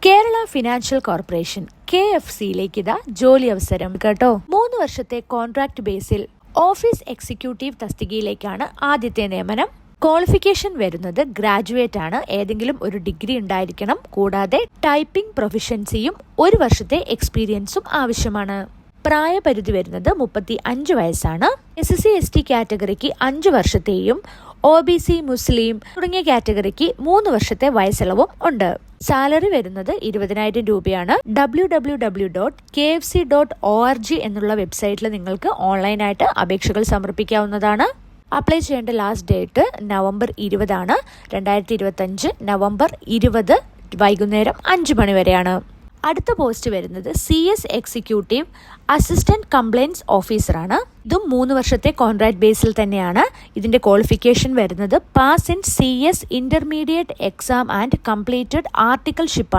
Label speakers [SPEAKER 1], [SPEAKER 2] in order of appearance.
[SPEAKER 1] Kerala financial corporation KFCയിലേക്ക് ഇതാ ജോലി അവസരം കേട്ടോ. 3 വർഷത്തെ കോൺട്രാക്ട് ബേസിൽ ഓഫീസ് എക്സിക്യൂട്ടീവ് തസ്തികയിലേക്കാണ് ആദ്യത്തെ നിയമനം. ക്വാളിഫിക്കേഷൻ വരുന്നത് ഗ്രാജുവേറ്റ് ആണ്. ഏതെങ്കിലും ഒരു ഡിഗ്രി ഉണ്ടായിരിക്കണം. കൂടാതെ ടൈപ്പിംഗ് പ്രൊഫിഷ്യൻസിയും 1 വർഷത്തെ എക്സ്പീരിയൻസും ആവശ്യമാണ്. പ്രായപരിധി വരുന്നത് 35 വയസ്സാണ്. SC ST കാറ്റഗറിക്ക് 5 വർഷത്തെയും OBC മുസ്ലിം തുടങ്ങിയ കാറ്റഗറിക്ക് 3 വർഷത്തെ വയസ്സിളവും ഉണ്ട്. സാലറി വരുന്നത് 20,000 രൂപയാണ്. www.kfc.org എന്നുള്ള വെബ്സൈറ്റിൽ നിങ്ങൾക്ക് ഓൺലൈനായിട്ട് അപേക്ഷകൾ സമർപ്പിക്കാവുന്നതാണ്. അപ്ലൈ ചെയ്യേണ്ട ലാസ്റ്റ് ഡേറ്റ് നവംബർ 20 ആണ്. 2025 നവംബർ 20 വൈകുന്നേരം 5 മണി വരെയാണ്. അടുത്ത പോസ്റ്റ് വരുന്നത് CS എക്സിക്യൂട്ടീവ് അസിസ്റ്റന്റ് കംപ്ലയിൻസ് ഓഫീസറാണ്. ഇതും 3 വർഷത്തെ കോൺട്രാക്ട് ബേസിൽ തന്നെയാണ്. ഇതിന്റെ ക്വാളിഫിക്കേഷൻ വരുന്നത് pass in CS intermediate exam and completed articleship